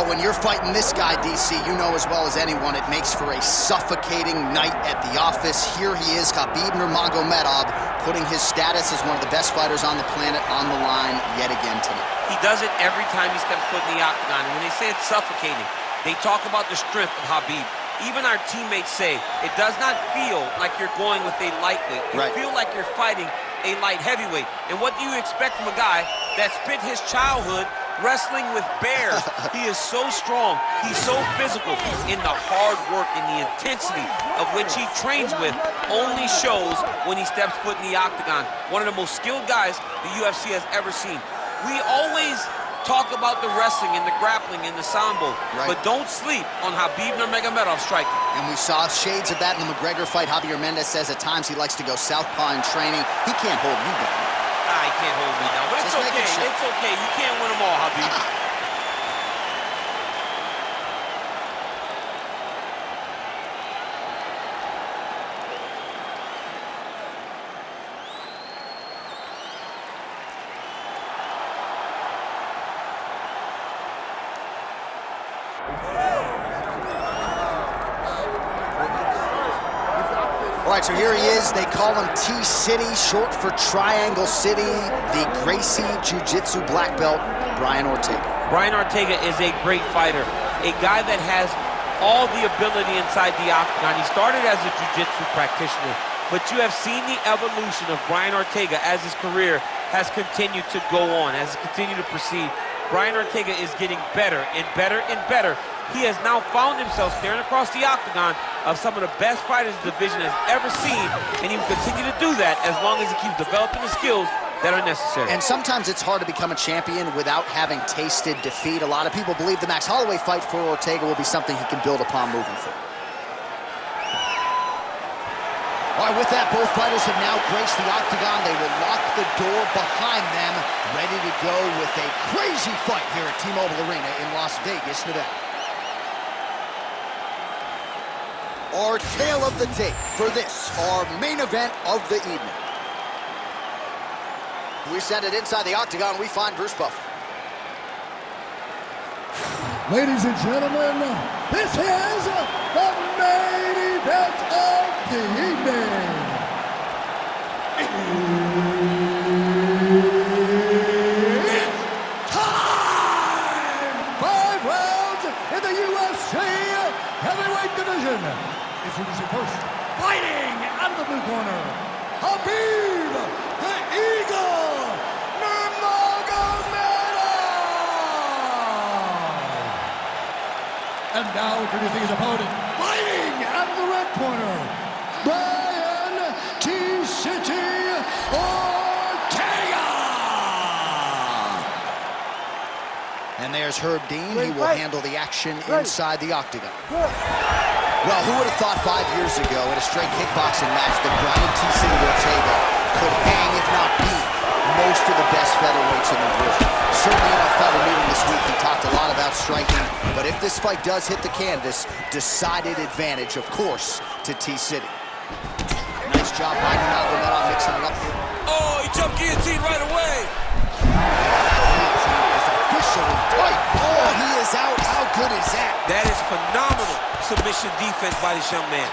when you're fighting this guy, DC, you know as well as anyone, it makes for a suffocating night at the office. Here he is, Khabib Nurmagomedov, putting his status as one of the best fighters on the planet on the line yet again tonight. He does it every time he steps foot in the octagon. And when they say it's suffocating, they talk about the strength of Khabib. Even our teammates say it does not feel like you're going with a lightweight. You feel like you're fighting a light heavyweight. And what do you expect from a guy that spent his childhood wrestling with bears? He is so strong, he's so physical, in the hard work and the intensity of which he trains with only shows when he steps foot in the octagon. One of the most skilled guys the UFC has ever seen. We always talk about the wrestling and the grappling and the sambo, but don't sleep on Khabib Nurmagomedov striking. And we saw shades of that in the McGregor fight. Javier Mendez says at times he likes to go southpaw in training. He can't hold me down. He can't hold me down, but it's okay. It's okay. You can't win them all, Khabib. All right, so here he is. They call him T-City, short for Triangle City. The Gracie Jiu-Jitsu black belt, Brian Ortega. Brian Ortega is a great fighter, a guy that has all the ability inside the octagon. He started as a jiu-jitsu practitioner, but you have seen the evolution of Brian Ortega as his career has continued to go on, as it continued to proceed. Brian Ortega is getting better and better and better. He has now found himself staring across the octagon of some of the best fighters the division has ever seen, and he will continue to do that as long as he keeps developing the skills that are necessary. And sometimes it's hard to become a champion without having tasted defeat. A lot of people believe the Max Holloway fight for Ortega will be something he can build upon moving forward. All right, with that, both fighters have now graced the octagon. They will lock the door behind them, ready to go with a crazy fight here at T-Mobile Arena in Las Vegas, Nevada. Our tale of the tape for this, our main event of the evening. We send it inside the octagon, we find Bruce Buffer. Ladies and gentlemen, this is the main event of the evening. It's time! 5 rounds in the UFC heavyweight division. Introducing first, fighting out of the blue corner, Khabib the Eagle Nurmagomedov. And now introducing his opponent, fighting out of the red corner, Brian T-City Ortega. And there's Herb Dean. He will handle the action inside the octagon. Well, who would have thought 5 years ago in a straight kickboxing match that Brian T-City Ortega could hang, if not beat, most of the best featherweights in the world. Certainly in our fighter meeting this week, he talked a lot about striking, but if this fight does hit the canvas, decided advantage, of course, to T-City. Nice job by Nurmagomedov mixing it up here. Oh, he jumped guillotine right away. Guillotine is officially tight. Oh, he is out. How good is that? That is phenomenal submission defense by this young man.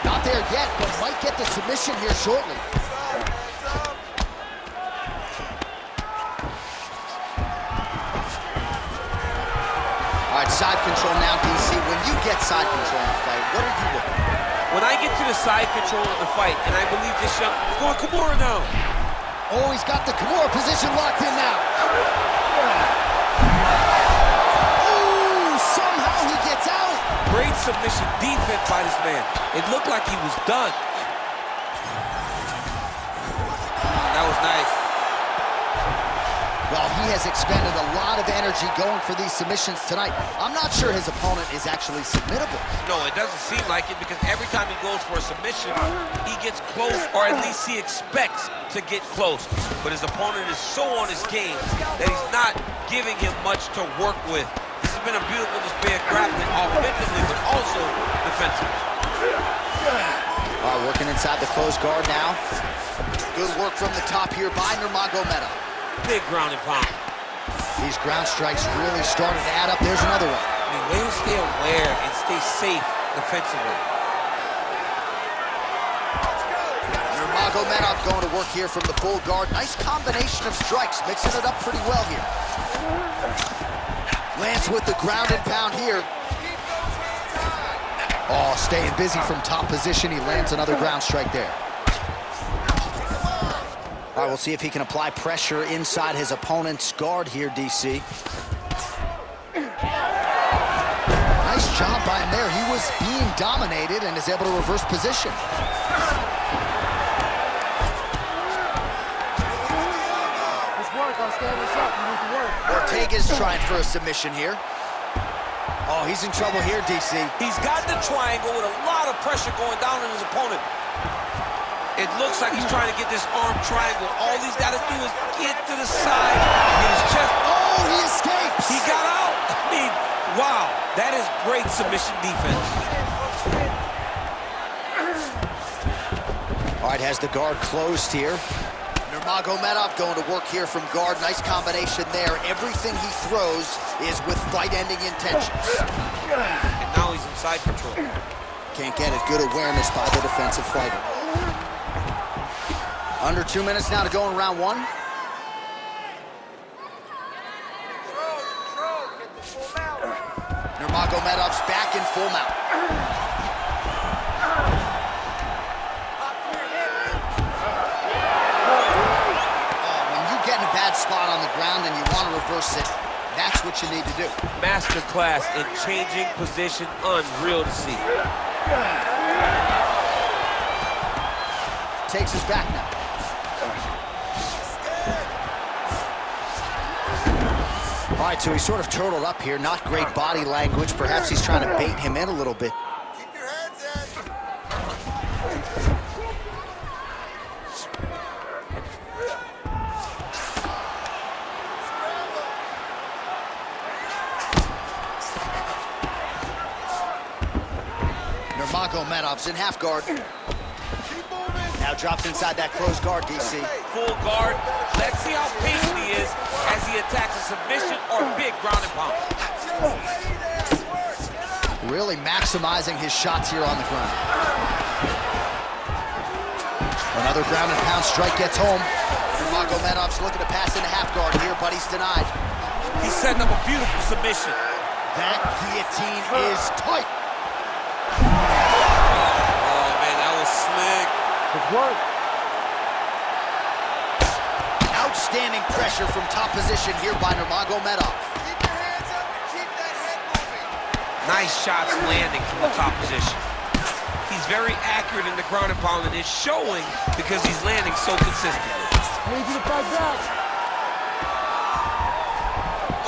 Not there yet, but might get the submission here shortly. All right, side control now, DC. When you get side control in the fight, what are you looking for? When I get to the side control of the fight, and I believe this young... He's going Kimura now. Oh, he's got the Kimura position locked in now. Oh, somehow he gets out. Great submission defense by this man. It looked like he was done. That was nice. Well, he has expended a lot of energy going for these submissions tonight. I'm not sure his opponent is actually submittable. No, it doesn't seem like it, because every time he goes for a submission, he gets close, or at least he expects to get close. But his opponent is so on his game that he's not giving him much to work with. This has been a beautiful display of grappling offensively, but also defensively. All right, working inside the closed guard now. Good work from the top here by Nurmagomedov. Big ground and pound. These ground strikes really started to add up. There's another one. I mean, way to stay aware and stay safe defensively. Nurmagomedov going to work here from the full guard. Nice combination of strikes, mixing it up pretty well here. Lands with the ground and pound here. Oh, staying busy from top position. He lands another ground strike there. All right, we'll see if he can apply pressure inside his opponent's guard here, DC. Nice job by him there. He was being dominated and is able to reverse position. Ortega's trying for a submission here. Oh, he's in trouble here, DC. He's got the triangle with a lot of pressure going down on his opponent. It looks like he's trying to get this arm triangle. All he's got to do is get to the side, get his chest. Oh, he escapes! He got out! I mean, wow, that is great submission defense. All right, has the guard closed here. Nurmagomedov going to work here from guard. Nice combination there. Everything he throws is with fight-ending intentions. And now he's in side control. Can't get it. Good awareness by the defensive fighter. Under 2 minutes now to go in round one. Nurmagomedov's back in full mount. When you get in a bad spot on the ground and you want to reverse it, that's what you need to do. Masterclass in changing position, unreal to see. Takes us back now. All right, so he's sort of turtled up here. Not great body language. Perhaps he's trying to bait him in a little bit. Keep your hands in. Nurmagomedov's in half guard. Now drops inside that closed guard, DC. Full guard. Let's see how patient he is as he attacks a submission or big ground and pound. Really maximizing his shots here on the ground. Another ground and pound strike gets home. Nurmagomedov's looking to pass into half guard here, but he's denied. He's setting up a beautiful submission. That guillotine is tight. Oh, man, that was slick. Good work. Outstanding pressure from top position here by Nurmagomedov. Keep your hands up and keep that head moving. Nice shots landing from the top position. He's very accurate in the ground and pound, and it's showing because he's landing so consistently. I need you to fight back.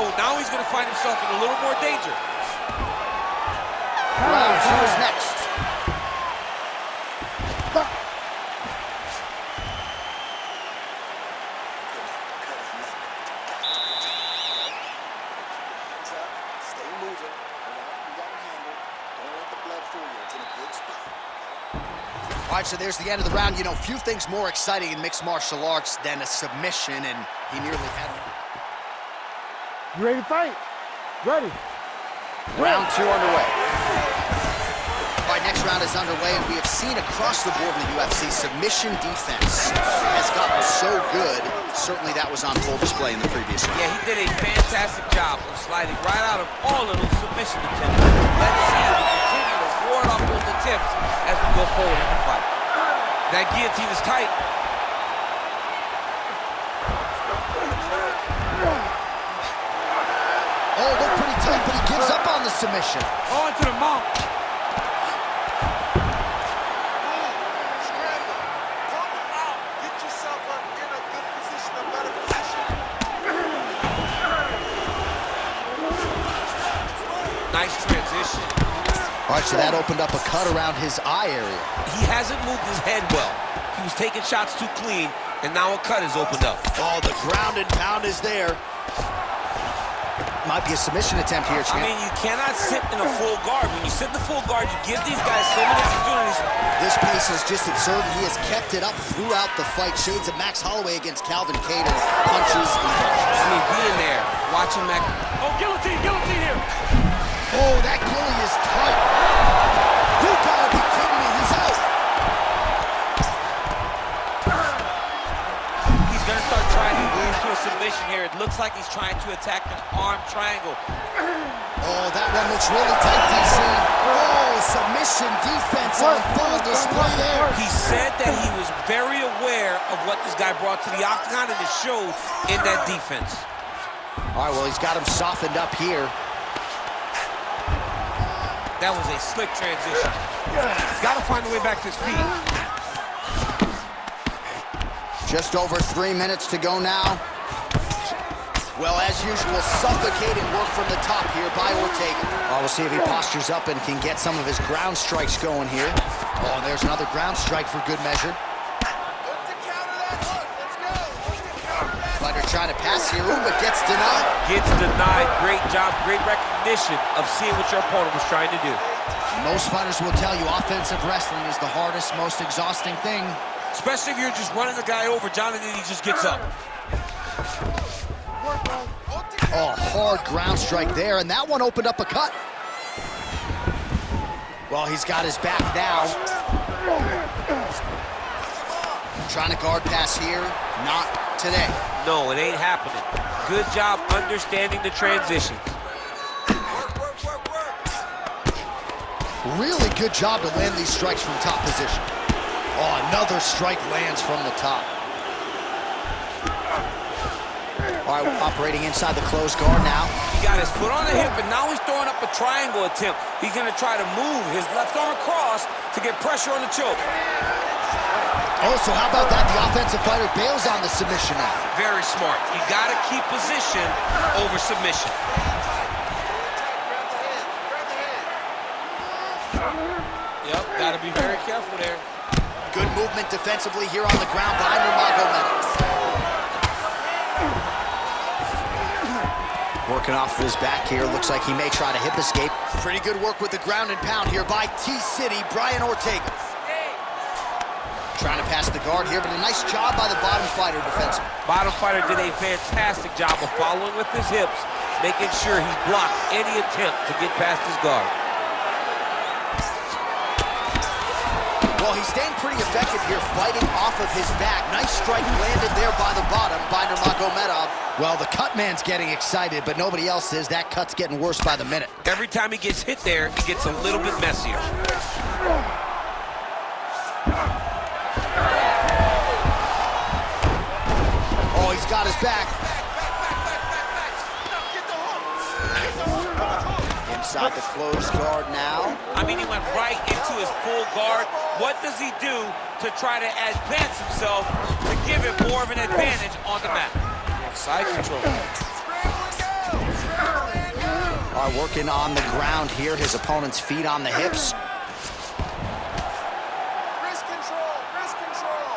Oh, now he's going to find himself in a little more danger. Round two is next. All right, so there's the end of the round. You know, few things more exciting in mixed martial arts than a submission, and he nearly had it. You ready to fight? Ready. Round two underway. All right, next round is underway, and we have seen across the board in the UFC, submission defense has gotten so good. Certainly that was on full display in the previous round. Yeah, he did a fantastic job of sliding right out of all of those submission attempts. Let's see if we continue to ward off those attempts as we go forward in the fight. That guillotine is tight. Oh, looked pretty tight, but he gives up on the submission. On to the mount. Nice transition. All right, so that opened up a cut around his eye area. He hasn't moved his head well. He was taking shots too clean, and now a cut is opened up. Oh, the ground and pound is there. might be a submission attempt here, champ. I mean, you cannot sit in a full guard. When you sit in the full guard, you give these guys so many opportunities. This pace is just absurd. He has kept it up throughout the fight. Shades of Max Holloway against Calvin Kattar. Punches and punches. I mean, being there, watching Max. Oh, guillotine here. Oh, that gilly is tight. You gotta be kidding me. He's out. He's gonna start trying to move to a submission here. It looks like he's trying to attack an arm triangle. Oh, that one looks really tight, DC. Oh, submission defense on full display there. He said that he was very aware of what this guy brought to the octagon, and it showed in that defense. All right, well, he's got him softened up here. That was a slick transition. He's got to find a way back to his feet. Just over 3 minutes to go now. Well, as usual, suffocating work from the top here by Ortega. Oh, we'll see if he postures up and can get some of his ground strikes going here. Oh, and there's another ground strike for good measure. Fighter trying to pass here, but gets denied. Gets denied. Great job, great recognition of seeing what your opponent was trying to do. Most fighters will tell you offensive wrestling is the hardest, most exhausting thing. Especially if you're just running the guy over, Jonathan, he just gets up. Oh, hard ground strike there, and that one opened up a cut. Well, he's got his back now. Trying to guard pass here, not today. No, it ain't happening. Good job understanding the transitions. Really good job to land these strikes from top position. Oh, another strike lands from the top. All right, operating inside the closed guard now. He got his foot on the hip, and now he's throwing up a triangle attempt. He's going to try to move his left arm across to get pressure on the choke. Oh, so how about that? The offensive fighter bails on the submission now. Very smart. You got to keep position over submission. Yep, got to be very careful there. Good movement defensively here on the ground by Numago Meadows. Working off of his back here. Looks like he may try to hip escape. Pretty good work with the ground and pound here by T-City, Brian Ortega. Trying to pass the guard here, but a nice job by the bottom fighter defensively. Bottom fighter did a fantastic job of following with his hips, making sure he blocked any attempt to get past his guard. Well, he's staying pretty effective here, fighting off of his back. Nice strike landed there by the bottom by Nurmagomedov. Well, the cut man's getting excited, but nobody else is. That cut's getting worse by the minute. Every time he gets hit there, it gets a little bit messier. Oh, he's got his back. Inside the closed guard now. I mean, he went right into his full guard. What does he do to try to advance himself to give him more of an advantage on the mat? Side control. All right, working on the ground here. His opponent's feet on the hips. Wrist control, wrist control.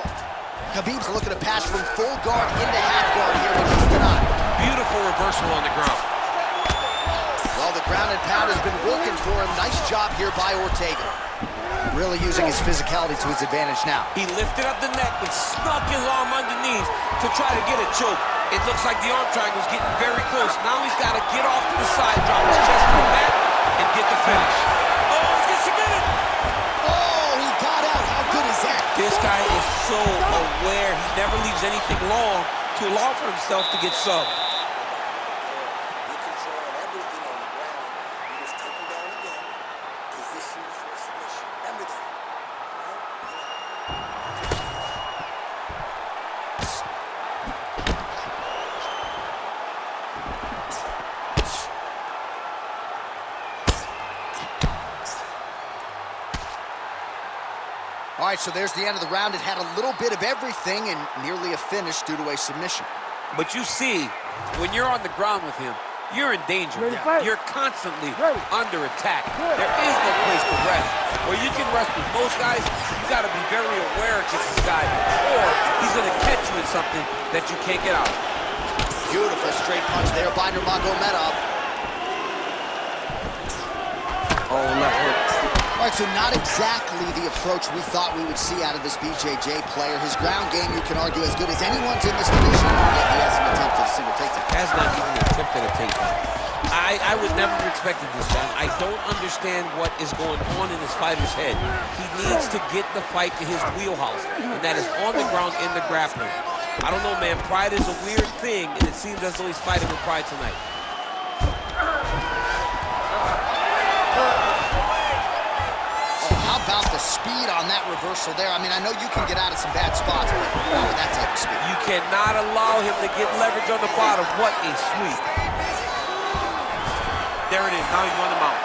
Khabib's looking to pass from full guard into half guard here, but he's denied. Beautiful reversal on the ground. Well, the ground and pound has been working for him. Nice job here by Ortega. Really using his physicality to his advantage now. He lifted up the neck and snuck his arm underneath to try to get a choke. It looks like the arm triangle's getting very close. Now he's got to get off to the side, drop his chest to the mat, and get the finish. Oh, he's getting submitted! Oh, he got out. How good is that? This guy is so aware. He never leaves anything long to allow for himself to get subbed. All right, so there's the end of the round. It had a little bit of everything and nearly a finish due to a submission. But you see, when you're on the ground with him, you're in danger. You're constantly under attack. There is no place to rest. Where you can rest with most guys, you got to be very aware against this guy, or he's going to catch you in something that you can't get out. Beautiful straight punch there by Nurmagomedov. Oh, left hook. All right, so not exactly the approach we thought we would see out of this BJJ player. His ground game, you can argue, as good as anyone's in this division, yet he hasn't attempted a single takedown. Has not even attempted a takedown. I would never have expected this, man. I don't understand what is going on in this fighter's head. He needs to get the fight to his wheelhouse, and that is on the ground in the grappling. I don't know, man. Pride is a weird thing, and it seems as though he's fighting with pride tonight. About the speed on that reversal there. I mean, I know you can get out of some bad spots, but not with that type of speed. You cannot allow him to get leverage on the bottom. What a sweep. There it is. Now he's run him out.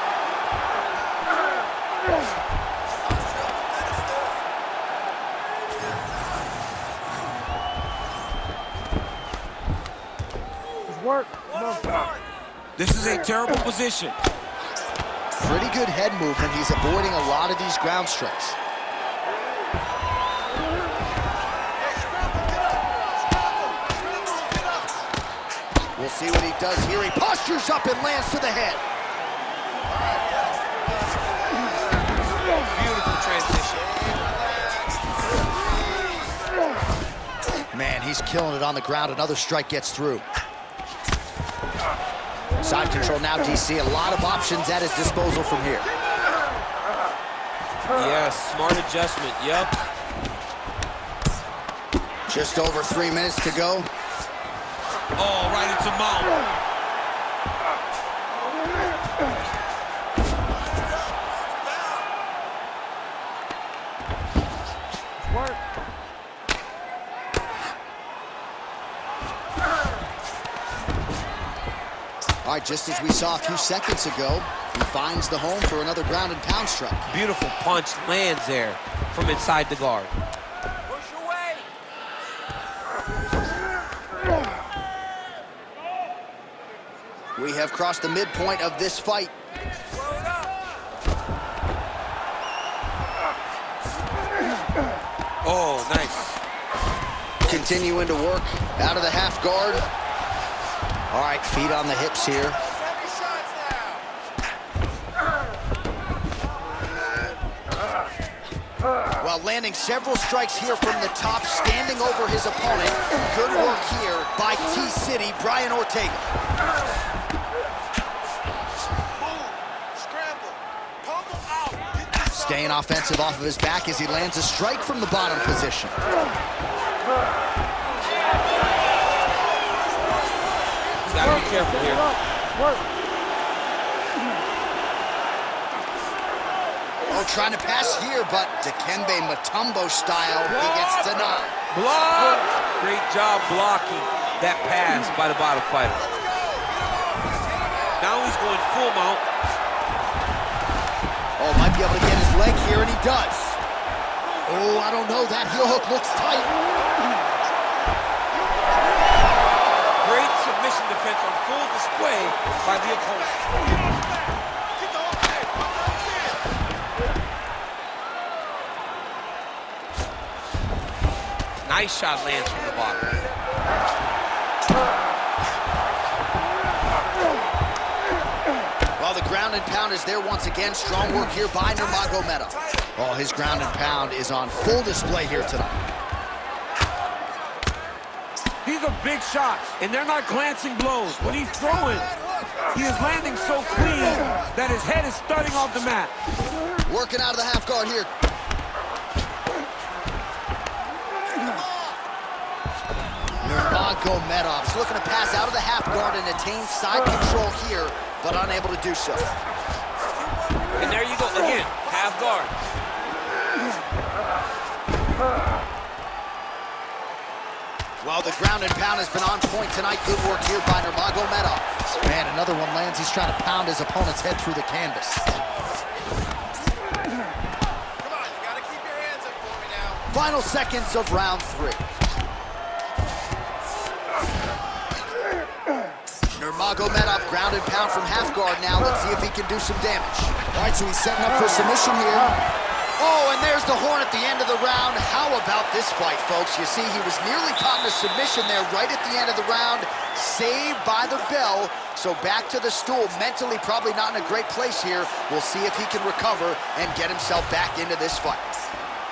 Work. This is a terrible position. Pretty good head movement. He's avoiding a lot of these ground strikes. We'll see what he does here. He postures up and lands to the head. Beautiful transition. Man, he's killing it on the ground. Another strike gets through. Side control now, DC. A lot of options at his disposal from here. Yes, smart adjustment, yep. Just over 3 minutes to go. Oh, right into mount. Work. All right, just as we saw a few seconds ago, he finds the home for another ground and pound strike. Beautiful punch lands there from inside the guard. Push away. We have crossed the midpoint of this fight. Oh, nice. Continuing to work out of the half guard. All right, feet on the hips here. Well, landing several strikes here from the top, standing over his opponent. Good work here by T-City, Brian Ortega. Staying offensive off of his back as he lands a strike from the bottom position. Gotta be careful here. Oh, trying to pass here, but Dikembe Mutombo style, he gets denied. Block! Great job blocking that pass by the bottom fighter. Now he's going full mount. Oh, might be able to get his leg here, and he does. Oh, I don't know. That heel hook looks tight. Great submission defense on full display by the opponent. Nice shot lands from the bottom. Well, the ground and pound is there once again. Strong work here by Nurmagomedov. Oh, his ground and pound is on full display here tonight. These are big shots, and they're not glancing blows. When he's throwing, he is landing so clean that his head is starting off the mat. Working out of the half guard here. Nurmagomedov's looking to pass out of the half guard and attain side control here, but unable to do so. And there you go, again, half guard. Well, the ground and pound has been on point tonight. Good work here by Nurmagomedov. Man, another one lands. He's trying to pound his opponent's head through the canvas. Come on, you gotta keep your hands up for me now. Final seconds of round 3. Nurmagomedov ground and pound from half guard now. Let's see if he can do some damage. All right, so he's setting up for submission here. Oh, and there's the horn at the end of the round. How about this fight, folks? You see, he was nearly caught in a submission there right at the end of the round. Saved by the bell. So back to the stool. Mentally probably not in a great place here. We'll see if he can recover and get himself back into this fight.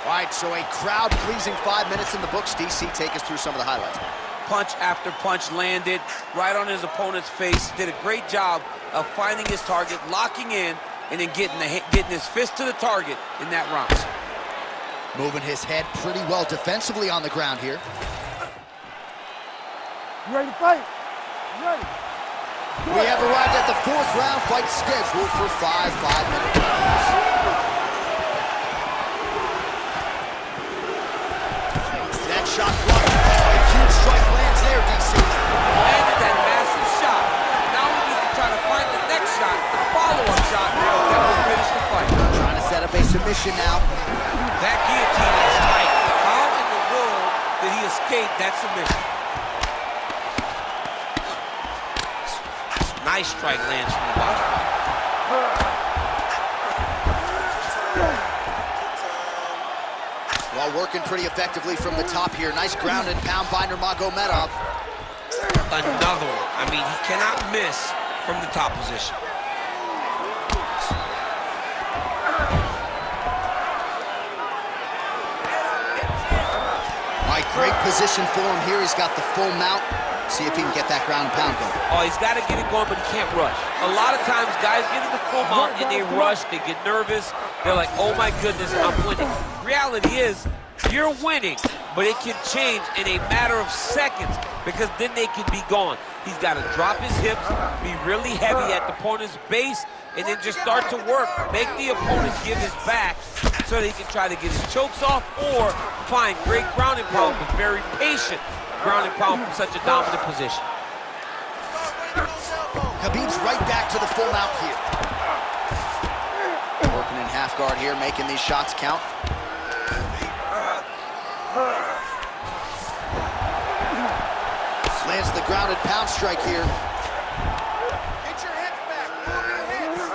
All right, so a crowd-pleasing 5 minutes in the books. DC, take us through some of the highlights. Punch after punch landed right on his opponent's face. Did a great job of finding his target, locking in, and then getting his fist to the target in that round. Moving his head pretty well defensively on the ground here. You ready to fight? You ready? We have arrived at the 4th round, fight scheduled for 5 5-minute rounds. That shot blocked. Oh, a huge strike lands there, DC. Landed that massive shot. Now we need to try to find the next shot, the follow-up shot that will finish the fight. Trying to set up a submission now. That guillotine is tight. How in the world did he escape that submission? Nice strike lands from the bottom. Well, working pretty effectively from the top here. Nice ground and pound by Nurmagomedov. Another one. I mean, he cannot miss from the top position. All right, great position for him here. He's got the full mount. See if he can get that ground and pound going. Oh, he's got to get it going, but he can't rush. A lot of times, guys get in the full mount and they rush, they get nervous. They're like, oh my goodness, I'm winning. Reality is, you're winning, but it can change in a matter of seconds because then they can be gone. He's got to drop his hips, be really heavy at the opponent's base, and then just start to work. Make the opponent give his back so that he can try to get his chokes off or find great ground and pound, but very patient ground and pound from such a dominant position. Khabib's right back to the full mount here. Working in half guard here, making these shots count. Lands the grounded pound strike here. Get your hips back. Move your hips.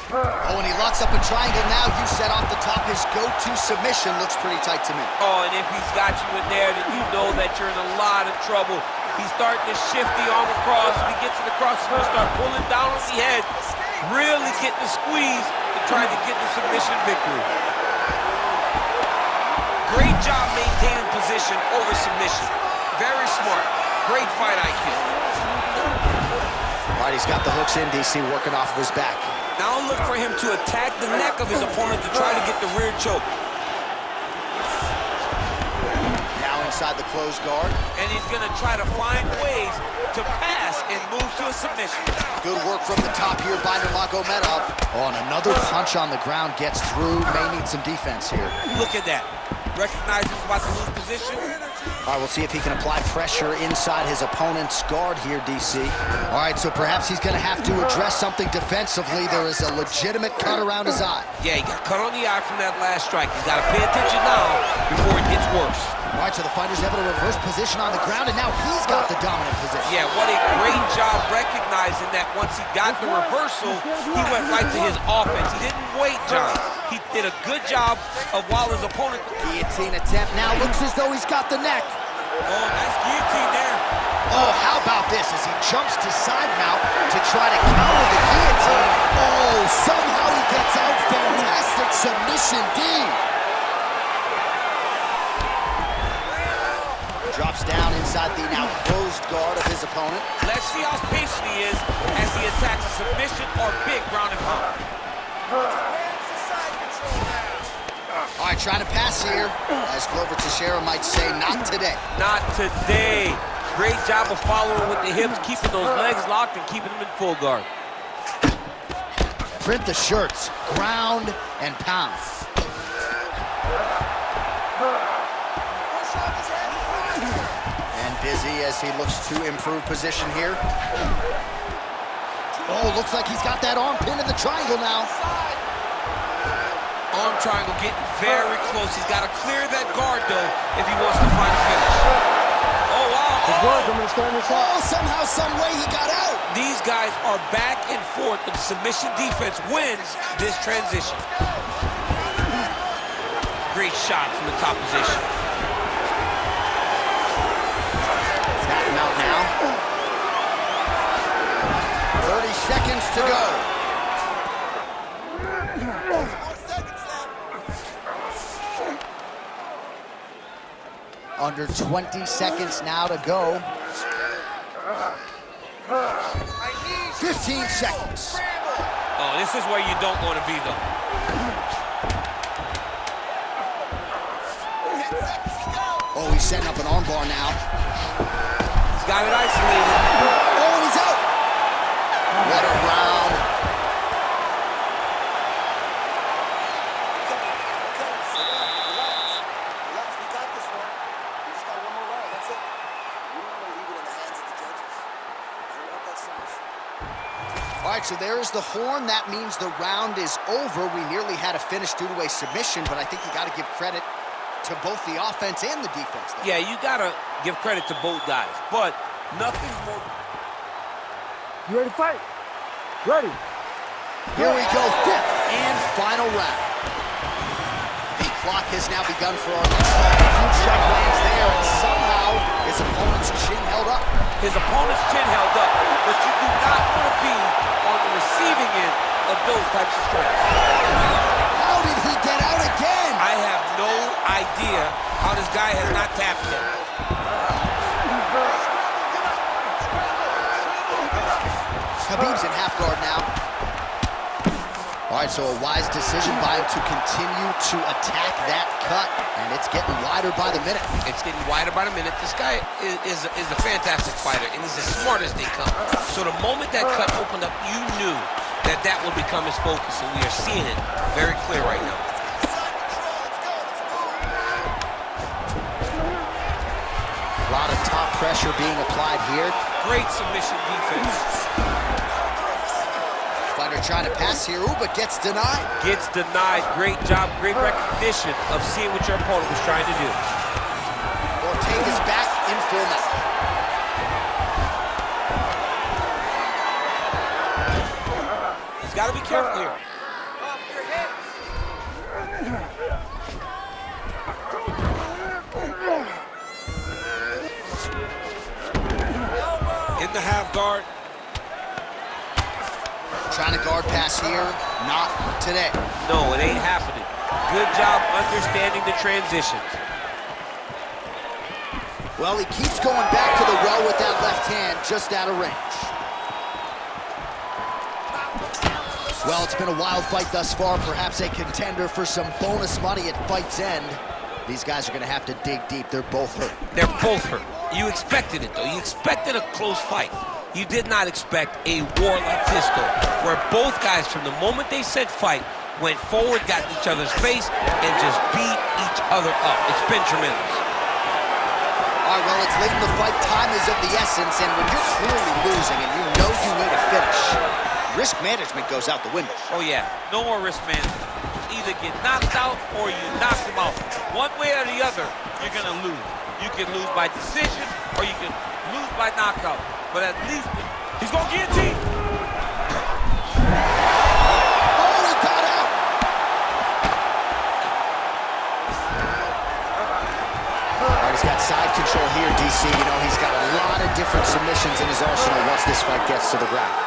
Oh, and he locks up a triangle now. You set off the top. His go-to submission looks pretty tight to me. Oh, and if he's got you in there, then you know that you're in a lot of trouble. He's starting to shift the arm across. If he gets it across, he's going to start pulling down on the head. Really get the squeeze to try to get the submission victory. Great job maintaining position over submission. Very smart. Great fight IQ. All right, he's got the hooks in, DC, working off of his back. Now look for him to attack the neck of his opponent to try to get the rear choke. Now inside the closed guard. And he's going to try to find ways to pass and move to a submission. Good work from the top here by Nurmagomedov. Oh, and another punch on the ground gets through. May need some defense here. Look at that. Recognizes he's about to lose position. All right, we'll see if he can apply pressure inside his opponent's guard here, DC. All right, so perhaps he's going to have to address something defensively. There is a legitimate cut around his eye. Yeah, he got cut on the eye from that last strike. He's got to pay attention now before it gets worse. All right, so the fighter's able to reverse position on the ground, and now he's got the dominant position. Yeah, what a great job recognizing that once he got the reversal, he went right to his offense. He didn't wait, John. He did a good job of while his opponent... Guillotine attempt now. Looks as though he's got the neck. Oh, nice guillotine there. Oh, how about this as he jumps to side mount to try to counter the guillotine. Oh, somehow he gets out. Fantastic submission, D. Drops down inside the now closed guard of his opponent. Let's see how patient he is as he attacks a submission or big ground and pound. All right, trying to pass here. As Glover Teixeira might say, not today. Not today. Great job of following with the hips, keeping those legs locked and keeping them in full guard. Print the shirts, ground and pound. And busy as he looks to improve position here. Oh, looks like he's got that arm pinned in the triangle now. Arm triangle getting very close. He's got to clear that guard, though, if he wants to find a finish. Oh, wow. Oh, somehow, some way he got out. These guys are back and forth. The submission defense wins this transition. great shot from the top position. Tap him out now. 30 seconds to go. Under 20 seconds now to go. 15 seconds. Oh, this is where you don't want to be, though. Oh, he's setting up an armbar now. He's got it isolated. Oh, he's out. What a round. All right, so there's the horn. That means the round is over. We nearly had a finish due to a submission, but I think you got to give credit to both the offense and the defense there. Yeah, you got to give credit to both guys, but nothing more. You ready to fight? Ready. Here we go, fifth and final round. The clock has now begun for our next round. A huge strike lands there, and somehow his opponent's chin held up. His opponent's chin held up, but you do not want to be on the receiving end of those types of strikes. How did he get out again? I have no idea how this guy has not tapped yet. Khabib's in half guard now. All right, so a wise decision by him to continue to attack that cut, and it's getting wider by the minute. It's getting wider by the minute. This guy is a fantastic fighter, and he's as smart as they come. So the moment that cut opened up, you knew that that would become his focus, and we are seeing it very clear right now. A lot of top pressure being applied here. Great submission defense. Fighter trying to pass here, ooh, but gets denied. Gets denied. Great job, great recognition of seeing what your opponent was trying to do. Ortega's back in full now. He's got to be careful here. In the half guard. Trying to guard pass here, not today. No, it ain't happening. Good job understanding the transitions. Well, he keeps going back to the well with that left hand, just out of range. Well, it's been a wild fight thus far, perhaps a contender for some bonus money at fight's end. These guys are gonna have to dig deep. They're both hurt. They're both hurt. You expected it, though. You expected a close fight. You did not expect a war like this, though, where both guys, from the moment they said fight, went forward, got in each other's face, and just beat each other up. It's been tremendous. All right, well, it's late in the fight. Time is of the essence, and when you're clearly losing and you know you need a finish, risk management goes out the window. Oh, yeah. No more risk management. Either get knocked out or you knock them out. One way or the other, you're going to lose. You can lose by decision or you can lose by knockout. But at least he's going to guillotine. Oh, he got out. All right, he's got side control here, DC. You know, he's got a lot of different submissions in his arsenal once this fight gets to the ground.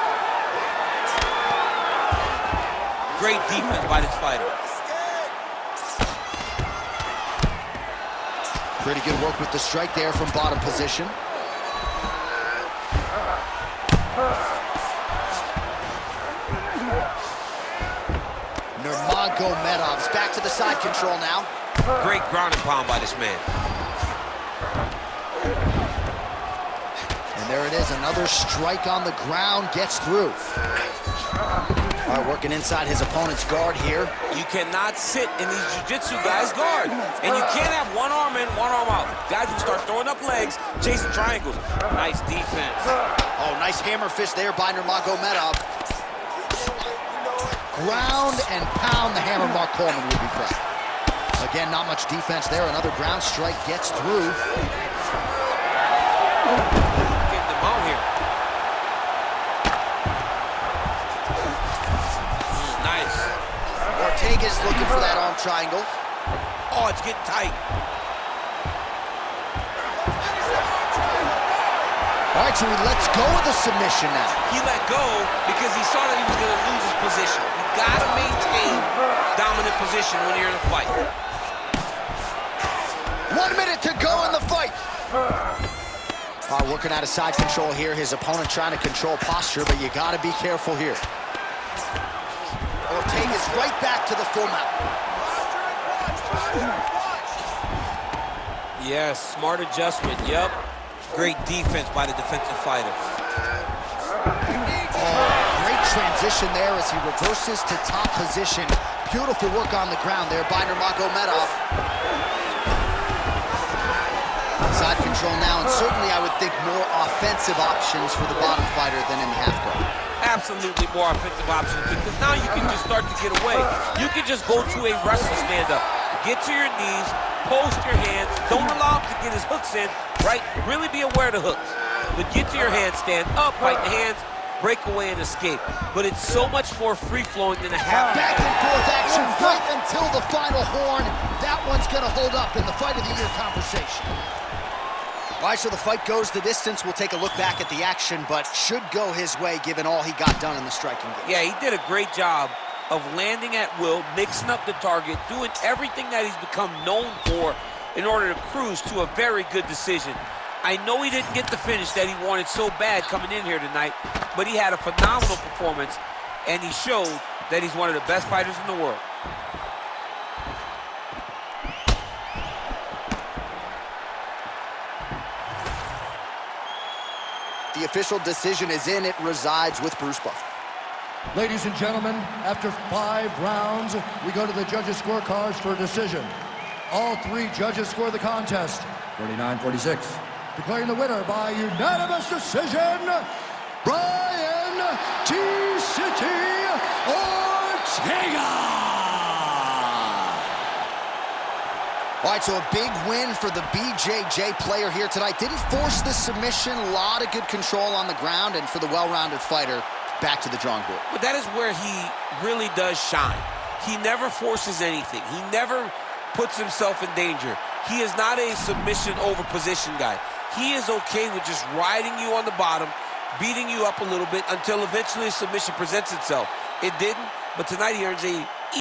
Great defense by this fighter. Pretty good work with the strike there from bottom position. Nurmagomedov's back to the side control now. Great ground and pound by this man. And there it is, another strike on the ground, gets through. All right, working inside his opponent's guard here. You cannot sit in these jiu-jitsu guys' guard. And you can't have one arm in, one arm out. Guys who start throwing up legs, chasing triangles. Nice defense. Oh, nice hammer fist there by Nurmagomedov. Ground and pound, the hammer. Mark Coleman would be proud. Again, not much defense there. Another ground strike gets through. Getting them out here. Nice. Ortega's looking for that arm triangle. Oh, it's getting tight. All right, so he lets go of the submission now. He let go because he saw that he was going to lose his position. You got to maintain dominant position when you're in a fight. 1 minute to go in the fight. Working out of side control here. His opponent trying to control posture, but you got to be careful here. Ortega's right back to the full mount. Yes, smart adjustment. Yep. Great defense by the defensive fighter. Great transition there as he reverses to top position. Beautiful work on the ground there by Nursmagomedov. Side control now, and certainly I would think more offensive options for the bottom fighter than in the half guard. Absolutely more offensive options, because now you can just start to get away. You can just go to a wrestle stand-up. Get to your knees, post your hands, don't allow him to get his hooks in, right? Really be aware of the hooks. But get to your hands, stand up, fight the hands, break away and escape. But it's so much more free-flowing than a half. Back and forth action right until the final horn. That one's gonna hold up in the Fight of the Year conversation. All right, so the fight goes the distance. We'll take a look back at the action, but should go his way given all he got done in the striking game. Yeah, he did a great job of landing at will, mixing up the target, doing everything that he's become known for in order to cruise to a very good decision. I know he didn't get the finish that he wanted so bad coming in here tonight, but he had a phenomenal performance, and he showed that he's one of the best fighters in the world. The official decision is in. It resides with Bruce Buffer. Ladies and gentlemen, after 5 rounds, we go to the judges' scorecards for a decision. All 3 judges score the contest, 49-46. Declaring the winner by unanimous decision, Brian T-City Ortega! All right, so a big win for the BJJ player here tonight. Didn't force the submission, a lot of good control on the ground, and for the well-rounded fighter, back to the drawing board. But that is where he really does shine. He never forces anything. He never puts himself in danger. He is not a submission over position guy. He is okay with just riding you on the bottom, beating you up a little bit until eventually a submission presents itself. It didn't, but tonight he earns a